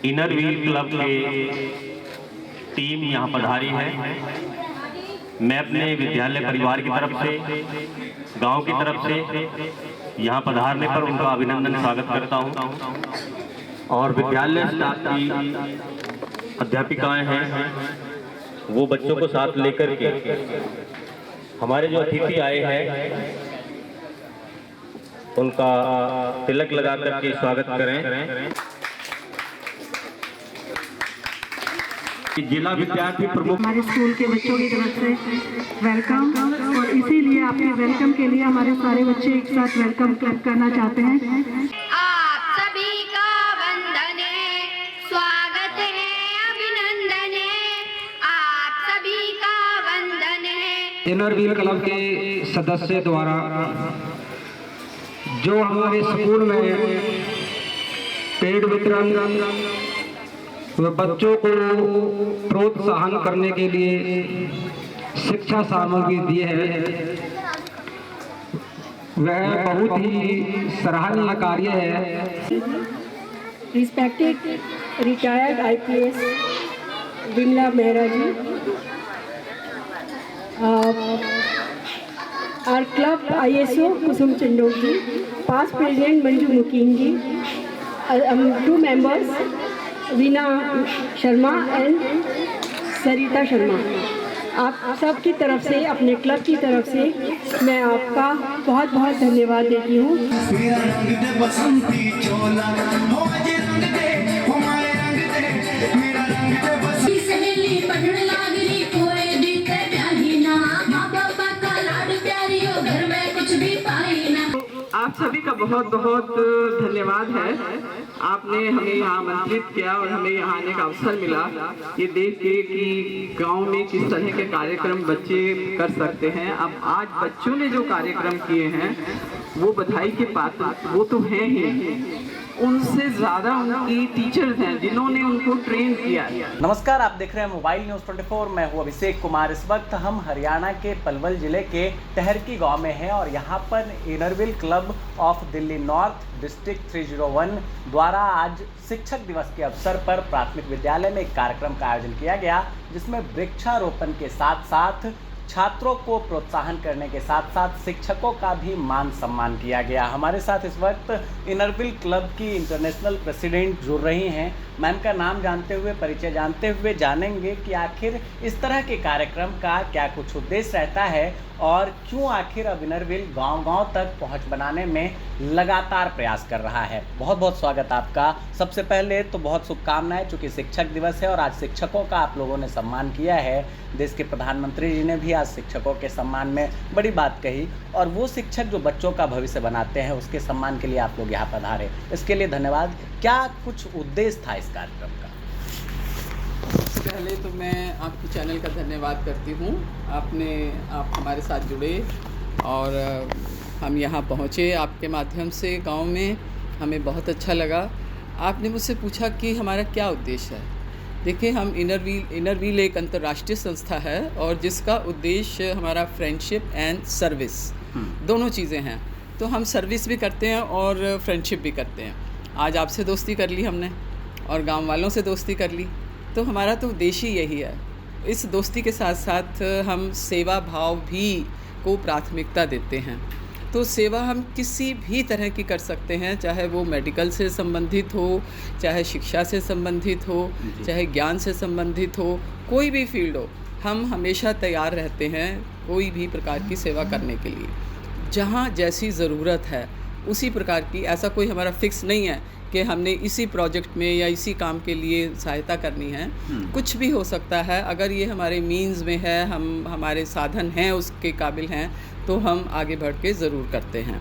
Inner wheel club के team यहाँ पधारी है। मैं अपने विद्यालय परिवार की तरफ से, गांव की तरफ से यहाँ पधारने पर उनका अभिनंदन स्वागत करता हूँ। और विद्यालय स्टाफ की अध्यापिकाएं हैं, वो बच्चों को साथ लेकर के हमारे जो अतिथि आए हैं उनका तिलक लगा करके स्वागत करें। जिला विद्यार्थी प्रमुख हमारे स्कूल के बच्चों की तरफ से वेलकम, और इसीलिए आपके वेलकम के लिए हमारे सारे बच्चे एक साथ वेलकम क्लैप करना चाहते हैं। आप सभी का वंदन है, स्वागत है, अभिनंदन है, आप सभी का वंदन है। इनर व्हील क्लब के सदस्य द्वारा जो हमारे स्कूल में पेड़ वितरण व बच्चों को प्रोत्साहन करने के लिए शिक्षा सामग्री दिए है, वह बहुत ही सराहनीय कार्य है। Respected retired IPS Vimla Mehra ji, our club ISO Kusum Chandol ji, past president Manju Mukim ji, 2 members Veena Sharma and Sarita Sharma. आप सब की तरफ से, अपने क्लब की तरफ से मैं आपका बहुत बहुत धन्यवाद देती हूँ। आप सभी का बहुत बहुत धन्यवाद है। आपने हमें यहाँ आमंत्रित किया और हमें यहाँ आने का अवसर मिला, ये देख के कि गांव में किस तरह के कार्यक्रम बच्चे कर सकते हैं। अब आज बच्चों ने जो कार्यक्रम किए हैं वो बधाई के पात्र वो तो हैं ही, उनसे ज्यादा उनकी टीचर्स हैं जिन्होंने उनको ट्रेन किया। नमस्कार, आप देख रहे हैं मोबाइल न्यूज़ 24। मैं हूं अभिषेक कुमार। इस वक्त हम हरियाणा के पलवल जिले के टहरकी गांव में हैं और यहां पर inner wheel club of Delhi north district 301 द्वारा आज शिक्षक दिवस के अवसर पर प्राथमिक विद्यालय में एक कार्यक्रम का आयोजन किया गया, जिसमें वृक्षारोपण के साथ साथ छात्रों को प्रोत्साहन करने के साथ साथ शिक्षकों का भी मान सम्मान किया गया। हमारे साथ इस वक्त इनर व्हील क्लब की इंटरनेशनल प्रेसिडेंट जुड़ रही हैं। मैम का नाम जानते हुए, परिचय जानते हुए जानेंगे कि आखिर इस तरह के कार्यक्रम का क्या कुछ उद्देश्य रहता है और क्यों आखिर अब इनर व्हील गाँव-गाँव तक पहुँच बनाने में लगातार प्रयास कर रहा है। बहुत बहुत स्वागत आपका। सबसे पहले तो बहुत शुभकामनाएं, चूँकि शिक्षक दिवस है और आज शिक्षकों का आप लोगों ने सम्मान किया है। देश के प्रधानमंत्री जी ने भी आज शिक्षकों के सम्मान में बड़ी बात कही, और वो शिक्षक जो बच्चों का भविष्य बनाते हैं उसके सम्मान के लिए आप लोग यहाँ पधारे, इसके लिए धन्यवाद। क्या कुछ उद्देश्य था इस कार्यक्रम का? सबसे पहले तो मैं आपके चैनल का धन्यवाद करती हूँ। आप हमारे साथ जुड़े और हम यहाँ पहुँचे आपके माध्यम से गांव में, हमें बहुत अच्छा लगा। आपने मुझसे पूछा कि हमारा क्या उद्देश्य है। देखिए, हम इनर व्हील एक अंतर्राष्ट्रीय संस्था है और जिसका उद्देश्य हमारा फ्रेंडशिप एंड सर्विस दोनों चीज़ें हैं। तो हम सर्विस भी करते हैं और फ्रेंडशिप भी करते हैं। आज आपसे दोस्ती कर ली हमने और गांव वालों से दोस्ती कर ली, तो हमारा तो उद्देश्य ही यही है। इस दोस्ती के साथ साथ हम सेवा भाव भी को प्राथमिकता देते हैं। तो सेवा हम किसी भी तरह की कर सकते हैं, चाहे वो मेडिकल से संबंधित हो, चाहे शिक्षा से संबंधित हो, चाहे ज्ञान से संबंधित हो, कोई भी फील्ड हो, हम हमेशा तैयार रहते हैं कोई भी प्रकार की सेवा करने के लिए। जहाँ जैसी ज़रूरत है उसी प्रकार की, ऐसा कोई हमारा फिक्स नहीं है कि हमने इसी प्रोजेक्ट में या इसी काम के लिए सहायता करनी है। कुछ भी हो सकता है। अगर ये हमारे मीन्स में है, हमारे साधन हैं, उसके काबिल हैं, तो हम आगे बढ़ के ज़रूर करते हैं।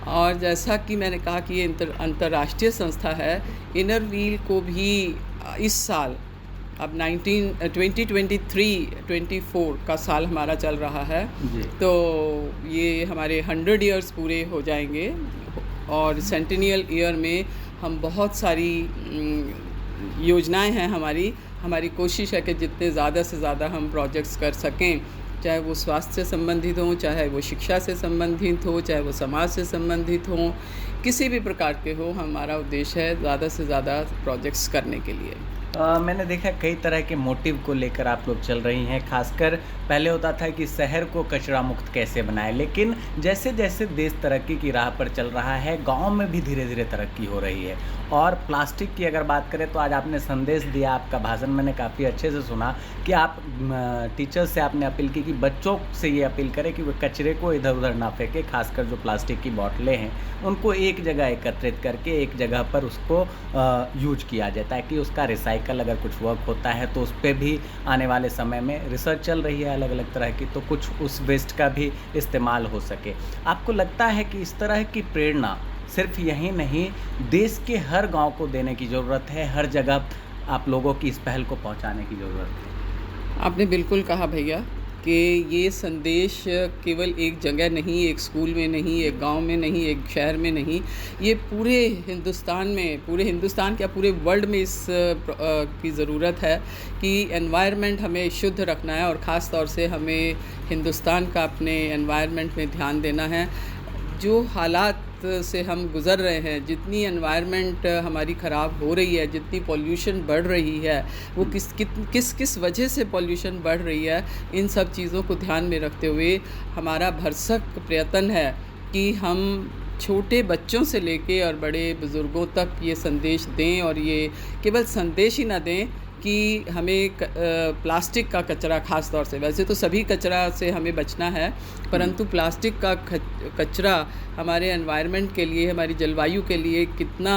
और जैसा कि मैंने कहा कि ये अंतर्राष्ट्रीय संस्था है, इनर व्हील को भी इस साल अब 2023-24 का साल हमारा चल रहा है, तो ये हमारे 100 ईयर्स पूरे हो जाएंगे और सेंटेनियल ईयर में हम बहुत सारी योजनाएं हैं हमारी कोशिश है कि जितने ज़्यादा से ज़्यादा हम प्रोजेक्ट्स कर सकें चाहे वो स्वास्थ्य से संबंधित हो, चाहे वो शिक्षा से संबंधित हो, चाहे वो समाज से संबंधित हो, किसी भी प्रकार के हो, हमारा उद्देश्य है ज़्यादा से ज़्यादा प्रोजेक्ट्स करने के लिए। मैंने देखा कई तरह के मोटिव को लेकर आप लोग चल रही हैं। खासकर पहले होता था कि शहर को कचरा मुक्त कैसे बनाएं, लेकिन जैसे जैसे देश तरक्की की राह पर चल रहा है, गांव में भी धीरे धीरे तरक्की हो रही है। और प्लास्टिक की अगर बात करें तो आज आपने संदेश दिया, आपका भाषण मैंने काफ़ी अच्छे से सुना कि आप टीचर्स से आपने अपील की कि बच्चों से ये अपील करें कि वो कचरे को इधर उधर ना फेंके, खासकर जो प्लास्टिक की बोतलें हैं उनको एक जगह एकत्रित करके एक जगह पर उसको यूज किया जाए, ताकि उसका रिसाइकल अगर कुछ वर्क होता है तो उस पर भी आने वाले समय में रिसर्च चल रही है अलग अलग तरह की, तो कुछ उस वेस्ट का भी इस्तेमाल हो सके। आपको लगता है कि इस तरह की प्रेरणा सिर्फ यहीं नहीं, देश के हर गांव को देने की ज़रूरत है, हर जगह आप लोगों की इस पहल को पहुंचाने की ज़रूरत है? आपने बिल्कुल कहा भैया कि ये संदेश केवल एक जगह नहीं, एक स्कूल में नहीं, एक गांव में नहीं, एक शहर में नहीं, ये पूरे हिंदुस्तान में, पूरे हिंदुस्तान क्या पूरे वर्ल्ड में इस की ज़रूरत है कि एनवायरनमेंट हमें शुद्ध रखना है, और ख़ास तौर से हमें हिंदुस्तान का अपने एनवायरनमेंट में ध्यान देना है। जो हालात से हम गुज़र रहे हैं, जितनी एनवायरनमेंट हमारी ख़राब हो रही है, जितनी पॉल्यूशन बढ़ रही है, वो किस वजह से पॉल्यूशन बढ़ रही है, इन सब चीज़ों को ध्यान में रखते हुए हमारा भरसक प्रयत्न है कि हम छोटे बच्चों से लेके और बड़े बुज़ुर्गों तक ये संदेश दें, और ये केवल संदेश ही ना दें कि हमें प्लास्टिक का कचरा, ख़ास तौर से, वैसे तो सभी कचरा से हमें बचना है, परंतु प्लास्टिक का कचरा हमारे एनवायरनमेंट के लिए, हमारी जलवायु के लिए कितना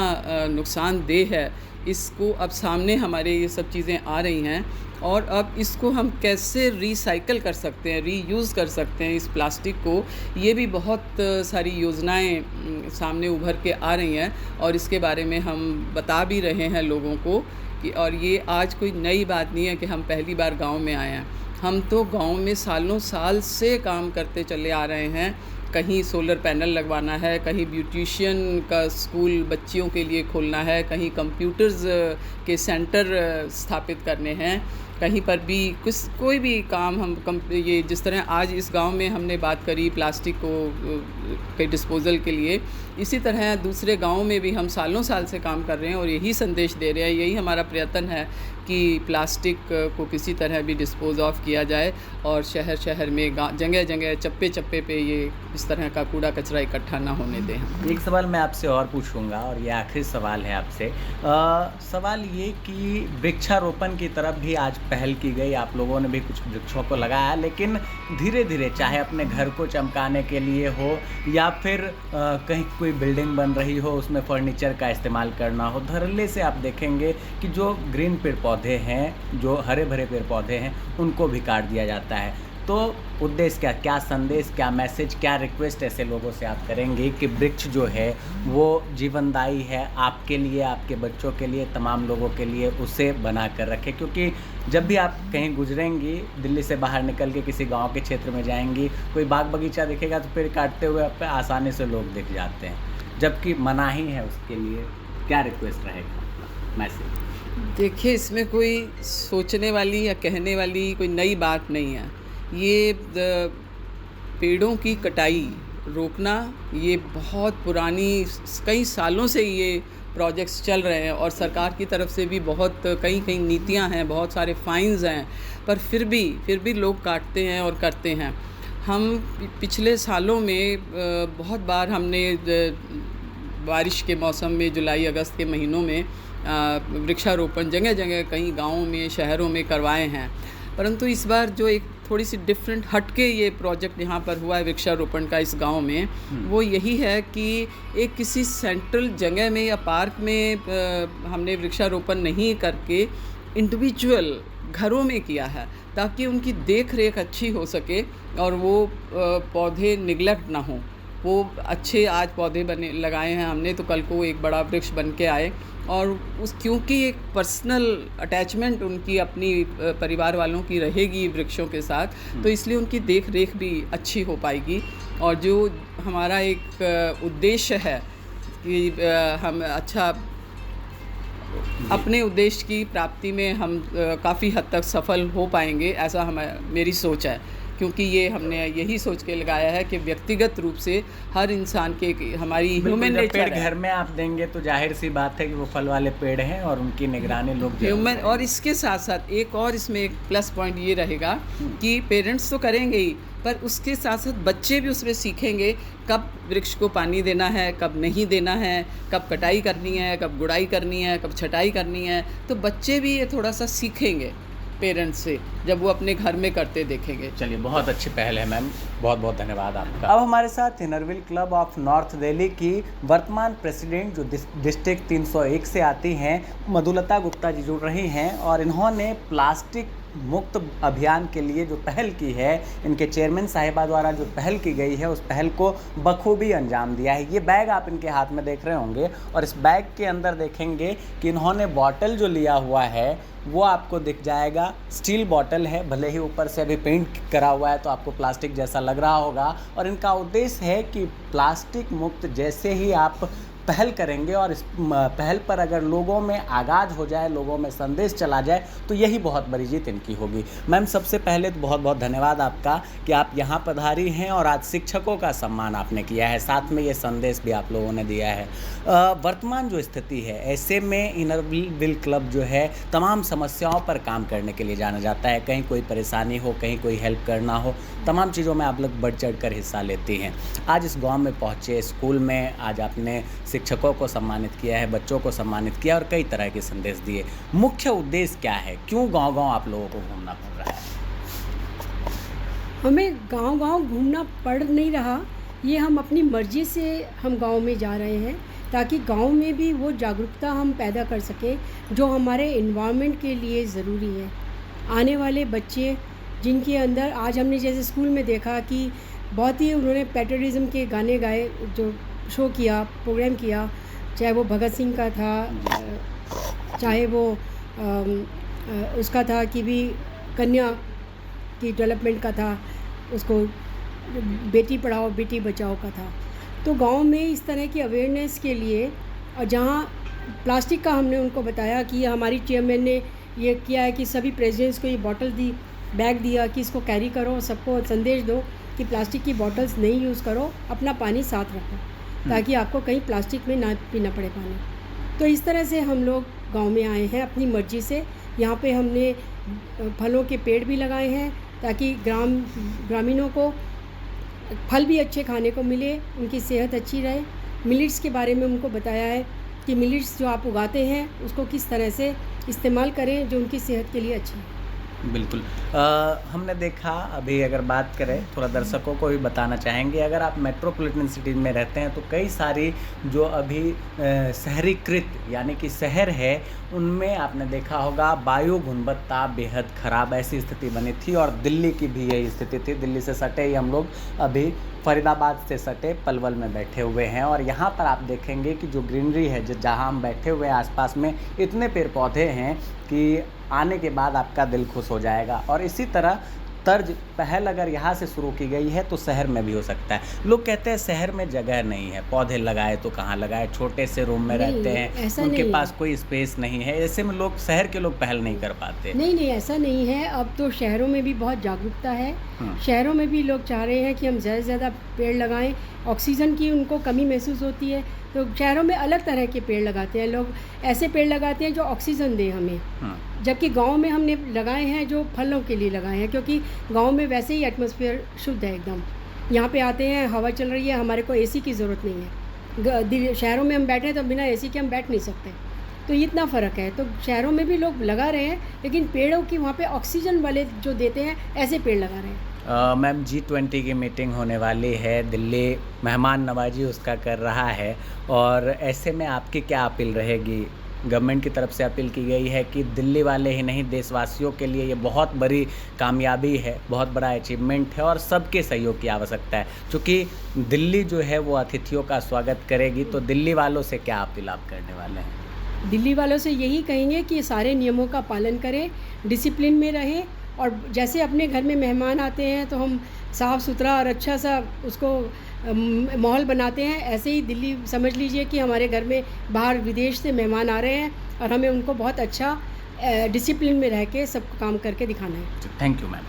नुकसानदेह है, इसको अब सामने हमारे ये सब चीज़ें आ रही हैं, और अब इसको हम कैसे रिसाइकल कर सकते हैं, रीयूज़ कर सकते हैं इस प्लास्टिक को, ये भी बहुत सारी योजनाएं सामने उभर के आ रही हैं, और इसके बारे में हम बता भी रहे हैं लोगों को कि, और ये आज कोई नई बात नहीं है कि हम पहली बार गांव में आए हैं, हम तो गांव में सालों साल से काम करते चले आ रहे हैं। कहीं सोलर पैनल लगवाना है, कहीं ब्यूटिशियन का स्कूल बच्चियों के लिए खोलना है, कहीं कंप्यूटर्स के सेंटर स्थापित करने हैं, कहीं पर भी कोई भी काम हम ये जिस तरह आज इस गांव में हमने बात करी प्लास्टिक को के डिस्पोज़ल के लिए, इसी तरह दूसरे गांव में भी हम सालों साल से काम कर रहे हैं और यही संदेश दे रहे हैं, यही हमारा प्रयत्न है कि प्लास्टिक को किसी तरह भी डिस्पोज ऑफ किया जाए, और शहर शहर में जगह जगह चप्पे चप्पे पे ये इस तरह का कूड़ा कचरा इकट्ठा ना होने दें। एक सवाल मैं आपसे और पूछूंगा, और ये आखिरी सवाल है आपसे। सवाल ये कि वृक्षारोपण की तरफ भी आज पहल की गई, आप लोगों ने भी कुछ वृक्षों को लगाया, लेकिन धीरे धीरे चाहे अपने घर को चमकाने के लिए हो या फिर कहीं कोई बिल्डिंग बन रही हो उसमें फर्नीचर का इस्तेमाल करना हो, धड़ल्ले से आप देखेंगे कि जो ग्रीन पेड़ पौधे हैं, जो हरे भरे पेड़ पौधे हैं, उनको भी काट दिया जाता है। तो उद्देश्य क्या संदेश, क्या मैसेज, क्या रिक्वेस्ट ऐसे लोगों से आप करेंगे कि वृक्ष जो है वो जीवनदायी है आपके लिए, आपके बच्चों के लिए, तमाम लोगों के लिए, उसे बना कर रखें? क्योंकि जब भी आप कहीं गुजरेंगी, दिल्ली से बाहर निकल के किसी गांव के क्षेत्र में जाएंगी, कोई बाग बगीचा दिखेगा तो पेड़ काटते हुए आप पे आसानी से लोग दिख जाते हैं, जबकि मनाही है उसके लिए। क्या रिक्वेस्ट रहेगा, मैसेज? देखिए, इसमें कोई सोचने वाली या कहने वाली कोई नई बात नहीं है। ये पेड़ों की कटाई रोकना ये बहुत पुरानी, कई सालों से ये प्रोजेक्ट्स चल रहे हैं, और सरकार की तरफ से भी बहुत कई नीतियां हैं, बहुत सारे फाइन्स हैं, पर फिर भी लोग काटते हैं और करते हैं। हम पिछले सालों में बहुत बार हमने बारिश के मौसम में, जुलाई अगस्त के महीनों में वृक्षारोपण जगह जगह कई गाँवों में, शहरों में करवाए हैं, परंतु इस बार जो एक थोड़ी सी डिफरेंट हटके ये प्रोजेक्ट यहाँ पर हुआ है वृक्षारोपण का इस गांव में, वो यही है कि एक किसी सेंट्रल जगह में या पार्क में हमने वृक्षारोपण नहीं करके इंडिविजुअल घरों में किया है, ताकि उनकी देख रेख अच्छी हो सके और वो पौधे निगलेक्ट ना हो। वो अच्छे आज पौधे लगाए हैं हमने, तो कल को एक बड़ा वृक्ष बन के आए, और क्योंकि एक पर्सनल अटैचमेंट उनकी अपनी परिवार वालों की रहेगी वृक्षों के साथ, तो इसलिए उनकी देख रेख भी अच्छी हो पाएगी। और जो हमारा एक उद्देश्य है कि हम अच्छा अपने उद्देश्य की प्राप्ति में हम काफ़ी हद तक सफल हो पाएंगे, ऐसा मेरी सोच है क्योंकि ये हमने यही सोच के लगाया है कि व्यक्तिगत रूप से हर इंसान के हमारी ह्यूमन जब पेड़ नेचर घर में आप देंगे तो जाहिर सी बात है कि वो फल वाले पेड़ हैं और उनकी निगरानी लोग जरूर ह्यूमन। करेंगे। और इसके साथ साथ एक और इसमें एक प्लस पॉइंट ये रहेगा कि पेरेंट्स तो करेंगे ही, पर उसके साथ साथ बच्चे भी उसमें सीखेंगे कब वृक्ष को पानी देना है, कब नहीं देना है, कब कटाई करनी है, कब गुड़ाई करनी है, कब छटाई करनी है। तो बच्चे भी ये थोड़ा सा सीखेंगे पेरेंट्स से जब वो अपने घर में करते देखेंगे। चलिए, बहुत अच्छी पहल है मैम, बहुत बहुत धन्यवाद आपका। अब हमारे साथ Inner Wheel club of north Delhi की वर्तमान प्रेसिडेंट जो डिस्ट्रिक्ट 301 से आती हैं, मधुलता गुप्ता जी जुड़ रही हैं और इन्होंने प्लास्टिक मुक्त अभियान के लिए जो पहल की है, इनके चेयरमैन साहिबा द्वारा जो पहल की गई है, उस पहल को बखूबी अंजाम दिया है। ये बैग आप इनके हाथ में देख रहे होंगे और इस बैग के अंदर देखेंगे कि इन्होंने बॉटल जो लिया हुआ है वो आपको दिख जाएगा। स्टील बॉटल है, भले ही ऊपर से अभी पेंट करा हुआ है तो आपको प्लास्टिक जैसा लग रहा होगा, और इनका उद्देश्य है कि प्लास्टिक मुक्त जैसे ही आप पहल करेंगे और इस पहल पर अगर लोगों में आगाज हो जाए, लोगों में संदेश चला जाए, तो यही बहुत बड़ी जीत इनकी होगी। मैम, सबसे पहले तो बहुत बहुत धन्यवाद आपका कि आप यहाँ पधारी हैं और आज शिक्षकों का सम्मान आपने किया है, साथ में ये संदेश भी आप लोगों ने दिया है। वर्तमान जो स्थिति है, ऐसे में इनरविल क्लब जो है तमाम समस्याओं पर काम करने के लिए जाना जाता है। कहीं कोई परेशानी हो, कहीं कोई हेल्प करना हो, तमाम चीज़ों में आप लोग बढ़ चढ़ कर हिस्सा लेती हैं। आज इस गाँव में पहुँचे, स्कूल में आज आपने शिक्षकों को सम्मानित किया है, बच्चों को सम्मानित किया और कई तरह के संदेश दिए। मुख्य उद्देश्य क्या है? क्यों गांव-गांव आप लोगों को घूमना पड़ रहा है? हमें गांव-गांव घूमना पड़ नहीं रहा, ये हम अपनी मर्ज़ी से हम गांव में जा रहे हैं ताकि गांव में भी वो जागरूकता हम पैदा कर सकें जो हमारे एनवायरनमेंट के लिए ज़रूरी है। आने वाले बच्चे जिनके अंदर, आज हमने जैसे स्कूल में देखा कि बहुत ही उन्होंने पैट्रियटिज़म के गाने गाए, जो शो किया, प्रोग्राम किया, चाहे वो भगत सिंह का था, चाहे वो उसका था कि भी कन्या की डेवलपमेंट का था, उसको बेटी पढ़ाओ बेटी बचाओ का था। तो गांव में इस तरह की अवेयरनेस के लिए, और जहां प्लास्टिक का हमने उनको बताया कि हमारी चेयरमैन ने ये किया है कि सभी प्रेसिडेंट्स को ये बॉटल दी, बैग दिया कि इसको कैरी करो, सबको संदेश दो कि प्लास्टिक की बॉटल्स नहीं यूज़ करो, अपना पानी साथ रखो ताकि आपको कहीं प्लास्टिक में ना पीना पड़े पानी। तो इस तरह से हम लोग गांव में आए हैं अपनी मर्ज़ी से। यहाँ पे हमने फलों के पेड़ भी लगाए हैं ताकि ग्रामीणों को फल भी अच्छे खाने को मिले, उनकी सेहत अच्छी रहे। मिलेट्स के बारे में उनको बताया है कि मिलेट्स जो आप उगाते हैं उसको किस तरह से इस्तेमाल करें जो उनकी सेहत के लिए अच्छा है। बिल्कुल। हमने देखा, अभी अगर बात करें, थोड़ा दर्शकों को भी बताना चाहेंगे, अगर आप मेट्रोपॉलिटन सिटी में रहते हैं तो कई सारी जो अभी शहरीकृत यानी कि शहर है, उनमें आपने देखा होगा वायु गुणवत्ता बेहद ख़राब ऐसी स्थिति बनी थी और दिल्ली की भी यही स्थिति थी। दिल्ली से सटे ही हम लोग अभी फरीदाबाद से सटे पलवल में बैठे हुए हैं और यहाँ पर आप देखेंगे कि जो ग्रीनरी है, जहाँ हम बैठे हुए हैं, आसपास में इतने पेड़ पौधे हैं कि आने के बाद आपका दिल खुश हो जाएगा। और इसी तरह तर्ज पहल अगर यहाँ से शुरू की गई है तो शहर में भी हो सकता है। लोग कहते हैं शहर में जगह नहीं है, पौधे लगाए तो कहाँ लगाए, छोटे से रूम में रहते हैं, उनके पास कोई स्पेस नहीं है, ऐसे में लोग, शहर के लोग पहल नहीं कर पाते। नहीं, ऐसा नहीं है। अब तो शहरों में भी बहुत जागरूकता है। शहरों में भी लोग चाह रहे हैं कि हम ज़्यादा से ज़्यादा पेड़ लगाएं। ऑक्सीजन की उनको कमी महसूस होती है तो शहरों में अलग तरह के पेड़ लगाते हैं लोग, ऐसे पेड़ लगाते हैं जो ऑक्सीजन दें हमें। जबकि गांव में हमने लगाए हैं जो फलों के लिए लगाए हैं, क्योंकि गांव में वैसे ही एटमॉस्फेयर शुद्ध है एकदम। यहाँ पे आते हैं, हवा चल रही है, हमारे को एसी की ज़रूरत नहीं है। शहरों में हम बैठे हैं तो बिना एसी के हम बैठ नहीं सकते, तो इतना फ़र्क है। तो शहरों में भी लोग लगा रहे हैं, लेकिन पेड़ों की वहाँ पे ऑक्सीजन वाले जो देते हैं ऐसे पेड़ लगा रहे हैं। मैम, G20 की मीटिंग होने वाली है, दिल्ली मेहमान नवाजी उसका कर रहा है, और ऐसे में आपकी क्या अपील रहेगी? गवर्नमेंट की तरफ से अपील की गई है कि दिल्ली वाले ही नहीं, देशवासियों के लिए ये बहुत बड़ी कामयाबी है, बहुत बड़ा अचीवमेंट है और सबके सहयोग की आवश्यकता है। क्योंकि दिल्ली जो है वो अतिथियों का स्वागत करेगी, तो दिल्ली वालों से क्या अपील आप करने वाले हैं? दिल्ली वालों से यही कहेंगे कि सारे नियमों का पालन करें, डिसिप्लिन में रहें, और जैसे अपने घर में मेहमान आते हैं तो हम साफ़ सुथरा और अच्छा सा उसको माहौल बनाते हैं, ऐसे ही दिल्ली समझ लीजिए कि हमारे घर में बाहर विदेश से मेहमान आ रहे हैं और हमें उनको बहुत अच्छा डिसिप्लिन में रह के सब काम करके दिखाना है। Thank you ma'am.